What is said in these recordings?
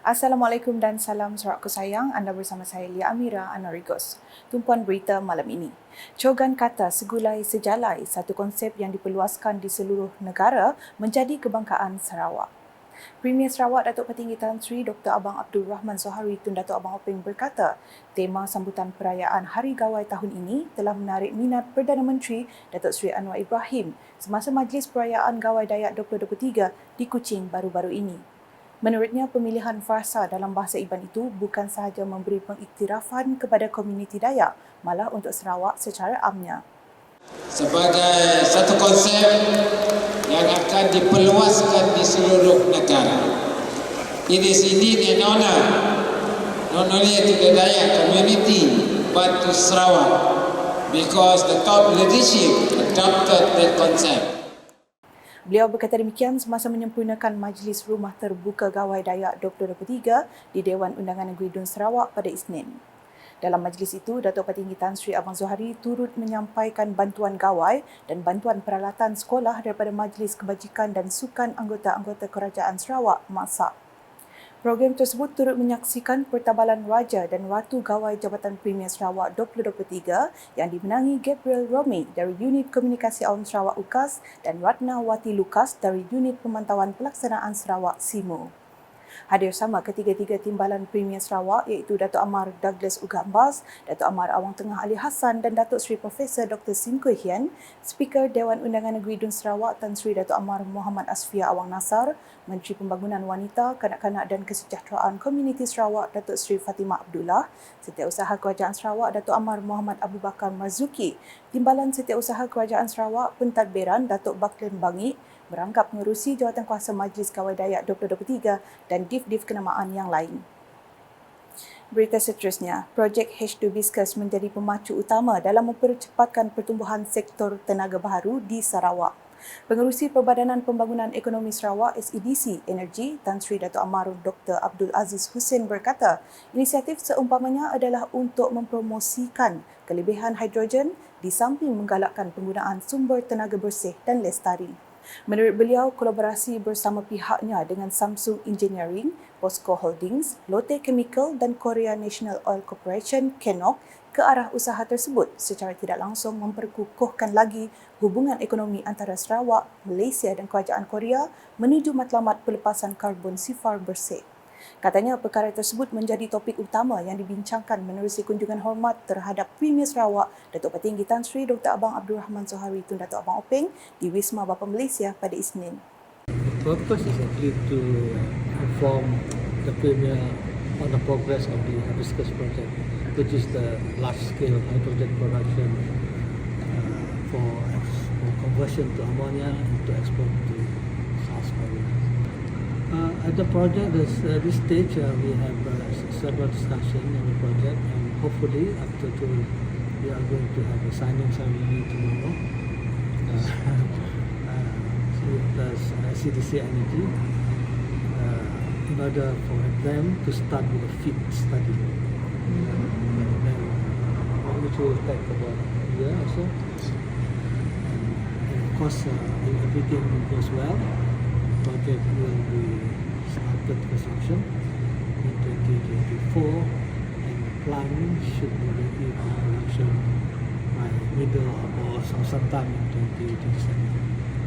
Assalamualaikum dan salam sorakku sayang. Anda bersama saya Lia Amira Anarigos. Tumpuan berita malam ini. Cogan kata segulai sejalai, satu konsep yang diperluaskan di seluruh negara menjadi kebanggaan Sarawak. Premier Sarawak Datuk Petinggi Tan Sri Dr. Abang Abdul Rahman Zohari Tun Datuk Abang Openg berkata, tema sambutan perayaan Hari Gawai tahun ini telah menarik minat Perdana Menteri Datuk Seri Anwar Ibrahim semasa Majlis Perayaan Gawai Dayak 2023 di Kuching baru-baru ini. Menurutnya, pemilihan farsa dalam bahasa Iban itu bukan sahaja memberi pengiktirafan kepada komuniti Dayak, malah untuk Sarawak secara amnya. Sebagai satu konsep yang akan diperluaskan di seluruh negara. It is indeed an honor, not only to the Dayak community, but to Sarawak, because the top leadership adopted that concept. Beliau berkata demikian semasa menyempurnakan Majlis Rumah Terbuka Gawai Dayak 2023 di Dewan Undangan Negeri Dun Sarawak pada Isnin. Dalam majlis itu, Datuk Petinggi Tan Sri Abang Zohari turut menyampaikan bantuan gawai dan bantuan peralatan sekolah daripada Majlis Kebajikan dan Sukan anggota-anggota Kerajaan Sarawak, MASAK. Program tersebut turut menyaksikan pertabalan Raja dan Ratu Gawai Jabatan Premier Sarawak 2023 yang dimenangi Gabriel Romey dari Unit Komunikasi Awam Sarawak UKAS dan Ratna Wati Lukas dari Unit Pemantauan Pelaksanaan Sarawak SIMU. Hadir sama ketiga-tiga timbalan Premier Sarawak iaitu Datuk Amar Douglas Ugambas, Datuk Amar Awang Tengah Ali Hassan dan Datuk Seri Profesor Dr. Sim Kui Hian, Speaker Dewan Undangan Negeri Dun Sarawak Tan Sri Datuk Amar Muhammad Asfia Awang Nasar, Menteri Pembangunan Wanita, Kanak-kanak dan Kesejahteraan Komuniti Sarawak Datuk Seri Fatimah Abdullah, Setiausaha Kerajaan Sarawak Datuk Amar Muhammad Abu Bakar Marzuki, Timbalan Setiausaha Kerajaan Sarawak Pentadbiran Datuk Baklen Bangik, merangkap mengerusi Jawatankuasa Majlis Gawai Dayak 2023 dan div-div kenamaan yang lain. Berita seterusnya, projek H2Biscus menjadi pemacu utama dalam mempercepatkan pertumbuhan sektor tenaga baharu di Sarawak. Pengerusi Perbadanan Pembangunan Ekonomi Sarawak SEDC Energi Tan Sri Datuk Amar Dr. Abdul Aziz Hussein berkata, inisiatif seumpamanya adalah untuk mempromosikan kelebihan hidrogen di samping menggalakkan penggunaan sumber tenaga bersih dan lestari. Menurut beliau, kolaborasi bersama pihaknya dengan Samsung Engineering, POSCO Holdings, Lotte Chemical dan Korea National Oil Corporation (KNOC) ke arah usaha tersebut secara tidak langsung memperkukuhkan lagi hubungan ekonomi antara Sarawak, Malaysia dan Kerajaan Korea menuju matlamat pelepasan karbon sifar bersih. Katanya perkara tersebut menjadi topik utama yang dibincangkan menerusi kunjungan hormat terhadap Premier Sarawak Datuk Petinggi Tan Sri Dr. Abang Abdul Rahman Zohari Tun Datuk Abang Openg di Wisma Bapa Malaysia pada Isnin. The purpose is actually to inform the Premier on the progress of the Hibiscus project, which is the large-scale hydrogen production for conversion to ammonia and to export to South Korea. At the project, this stage, we have several discussions on the project, and hopefully, after we are going to have a signing ceremony tomorrow. Plus SEDC Energy, in order for them to start with a fit study, which will take about a year or so. And of course, if everything goes well, project will be started construction in 2024, and the plan should be ready for production by middle or sometime in 2027.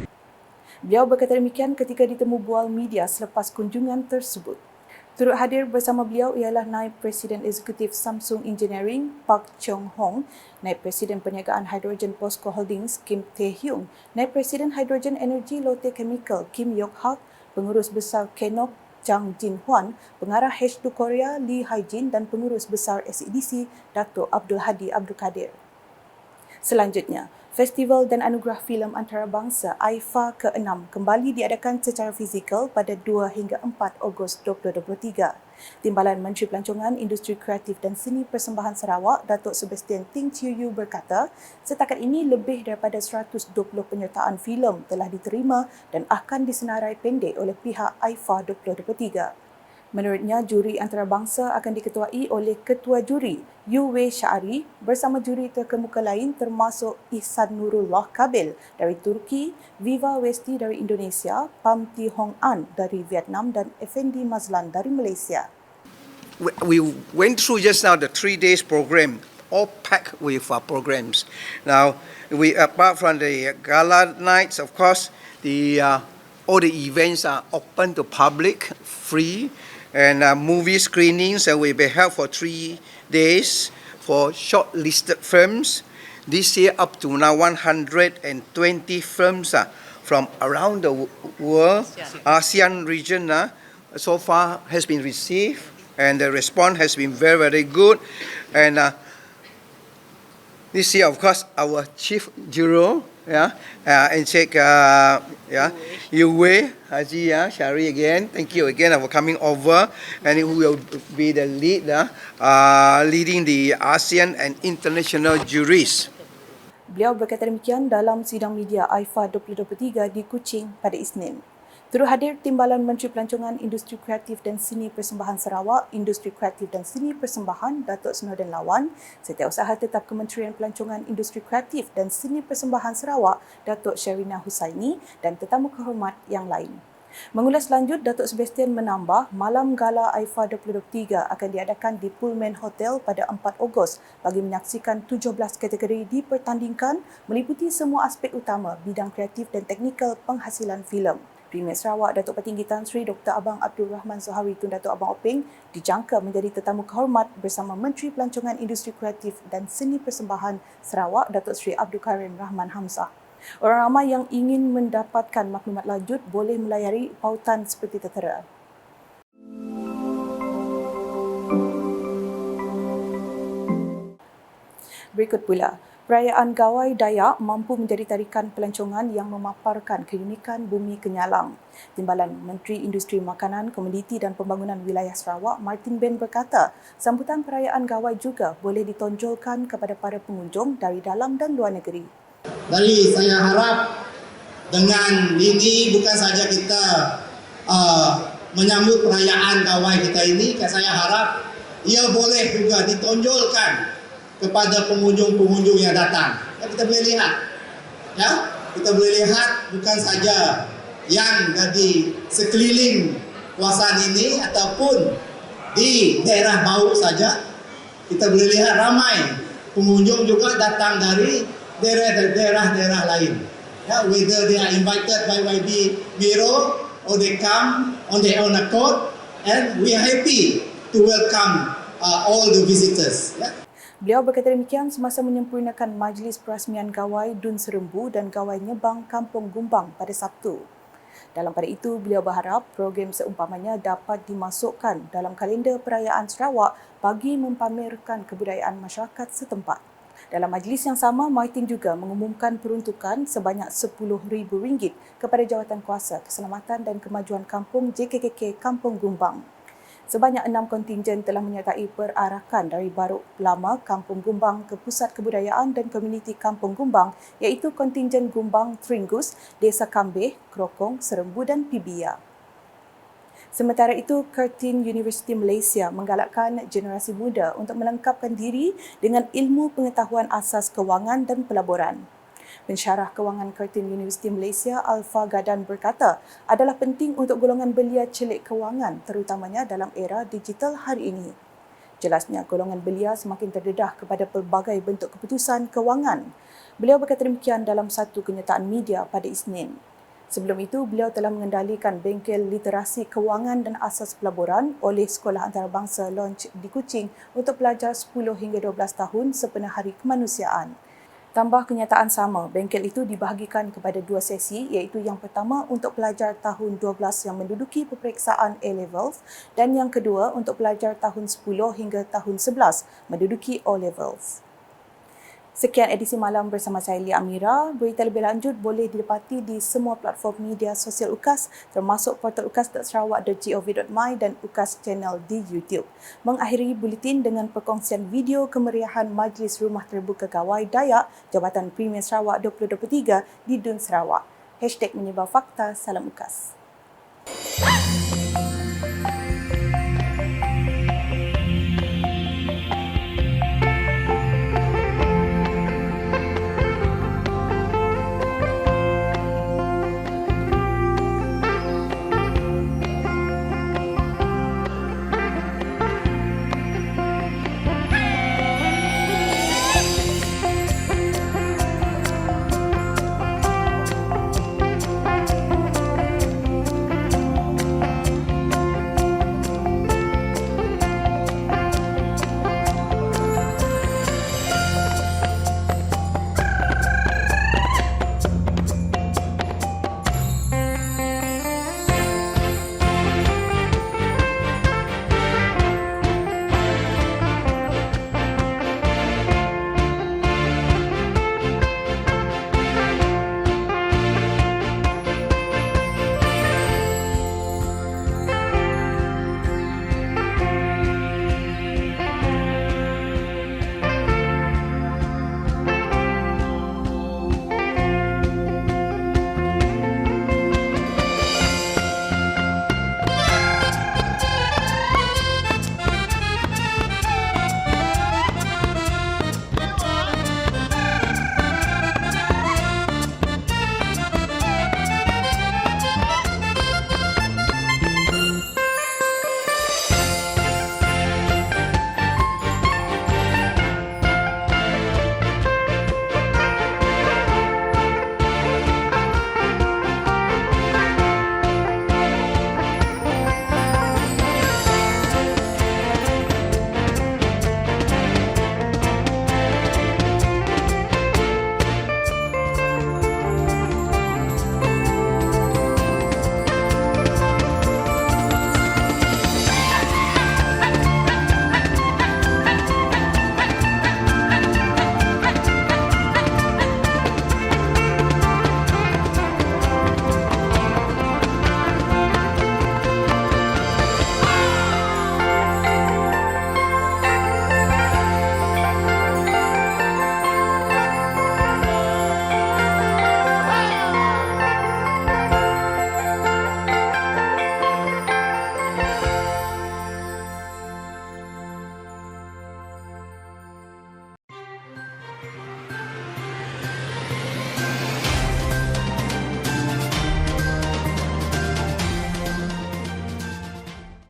Beliau berkata demikian ketika ditemu bual media selepas kunjungan tersebut. Turut hadir bersama beliau ialah Naib Presiden Eksekutif Samsung Engineering Park Chong Hong, Naib Presiden Perniagaan Hidrogen POSCO Holdings Kim Tae Hyung, Naib Presiden Hidrogen Energy Lotte Chemical Kim Yok Hak, Pengurus Besar KNOC Chang Jin Huan, Pengarah H2 Korea Lee Hai Jin dan Pengurus Besar SEDC Datuk Abdul Hadi Abdul Kadir. Selanjutnya, Festival dan Anugerah Filem Antarabangsa AIFA ke-6 kembali diadakan secara fizikal pada 2 hingga 4 Ogos 2023. Timbalan Menteri Pelancongan, Industri Kreatif dan Seni Persembahan Sarawak, Datuk Sebastian Ting Chiu Yu berkata, setakat ini lebih daripada 120 penyertaan filem telah diterima dan akan disenarai pendek oleh pihak AIFA 2023. Menurutnya, juri antarabangsa akan diketuai oleh Ketua Juri Yu Wei Syari bersama juri terkemuka lain termasuk Ihsan Nurullah Kabil dari Turki, Viva Westi dari Indonesia, Pham Thi Hong An dari Vietnam dan Effendi Mazlan dari Malaysia. We went through just now the 3 days program, all packed with programs. Now, we apart from the gala nights, of course, all the events are open to public, free, and movie screenings will be held for 3 days for shortlisted films. This year, up to now, 120 films from around the world, ASEAN region, so far has been received, and the response has been very, very good. And this year, of course, our chief juror, Encik Yu Wei Haji Syari again. Thank you again for coming over, and who will be the leading the ASEAN and international juries. Beliau berkata demikian dalam sidang media AIFA 2023 di Kuching pada Isnin. Turut hadir Timbalan Menteri Pelancongan Industri Kreatif dan Seni Persembahan Sarawak, Industri Kreatif dan Seni Persembahan Datuk Snowden Lawan, Setiausaha Tetap Kementerian Pelancongan Industri Kreatif dan Seni Persembahan Sarawak, Datuk Sherina Husaini dan tetamu kehormat yang lain. Mengulas lanjut, Datuk Sebastian menambah, Malam Gala AIFA 2023 akan diadakan di Pullman Hotel pada 4 Ogos bagi menyaksikan 17 kategori dipertandingkan meliputi semua aspek utama bidang kreatif dan teknikal penghasilan filem. Premier Sarawak Datuk Petinggi Tan Sri Dr. Abang Abdul Rahman Zohari Tun Datuk Abang Openg dijangka menjadi tetamu kehormat bersama Menteri Pelancongan Industri Kreatif dan Seni Persembahan Sarawak Datuk Sri Abdul Karim Rahman Hamzah. Orang ramai yang ingin mendapatkan maklumat lanjut boleh melayari pautan seperti tertera. Berikut pula, perayaan Gawai Dayak mampu menjadi tarikan pelancongan yang memaparkan keunikan bumi Kenyalang. Timbalan Menteri Industri Makanan, Komoditi dan Pembangunan Wilayah Sarawak, Martin Ben berkata, sambutan perayaan Gawai juga boleh ditonjolkan kepada para pengunjung dari dalam dan luar negeri. Jadi saya harap dengan ini bukan saja kita menyambut perayaan Gawai kita ini, saya harap ia boleh juga ditonjolkan kepada pengunjung-pengunjung yang datang. Kita boleh lihat, kita boleh lihat bukan saja yang di sekeliling kawasan ini ataupun di daerah Bau saja. Kita boleh lihat ramai pengunjung juga datang dari daerah-daerah lain. Whether they are invited by YB Bureau or they come on their own accord, and we are happy to welcome all the visitors. Beliau berkata demikian semasa menyempurnakan Majlis Perasmian Gawai Dun Serembu dan Gawai Nyebang Kampung Gumbang pada Sabtu. Dalam pada itu, beliau berharap program seumpamanya dapat dimasukkan dalam kalender perayaan Sarawak bagi mempamerkan kebudayaan masyarakat setempat. Dalam majlis yang sama, Martin juga mengumumkan peruntukan sebanyak RM10,000 kepada Jawatan Kuasa Keselamatan dan Kemajuan Kampung JKKK Kampung Gumbang. Sebanyak 6 kontingen telah menyertai perarakan dari Baruk Lama Kampung Gumbang ke Pusat Kebudayaan dan Komuniti Kampung Gumbang iaitu kontingen Gumbang Tringgus, Desa Kambeh, Krokong, Serembu dan Pibia. Sementara itu, Curtin University Malaysia menggalakkan generasi muda untuk melengkapkan diri dengan ilmu pengetahuan asas kewangan dan pelaburan. Pensyarah Kewangan Curtin University Malaysia, Alfa Gadan berkata, adalah penting untuk golongan belia celik kewangan terutamanya dalam era digital hari ini. Jelasnya, golongan belia semakin terdedah kepada pelbagai bentuk keputusan kewangan. Beliau berkata demikian dalam satu kenyataan media pada Isnin. Sebelum itu, beliau telah mengendalikan bengkel literasi kewangan dan asas pelaburan oleh Sekolah Antarabangsa Launch di Kuching untuk pelajar 10 hingga 12 tahun sepenuh hari kemanusiaan. Tambah kenyataan sama, bengkel itu dibahagikan kepada 2 sesi iaitu yang pertama untuk pelajar tahun 12 yang menduduki peperiksaan A-Levels dan yang kedua untuk pelajar tahun 10 hingga tahun 11 menduduki O-Levels. Sekian edisi malam bersama saya Lia Amira. Berita lebih lanjut boleh didapati di semua platform media sosial UKAS termasuk portal ukas.sarawak.gov.my dan UKAS Channel di YouTube. Mengakhiri buletin dengan perkongsian video kemeriahan Majlis Rumah Terbuka Gawai Dayak Jabatan Premier Sarawak 2023 di Dun Sarawak. #menyebar fakta, salam UKAS.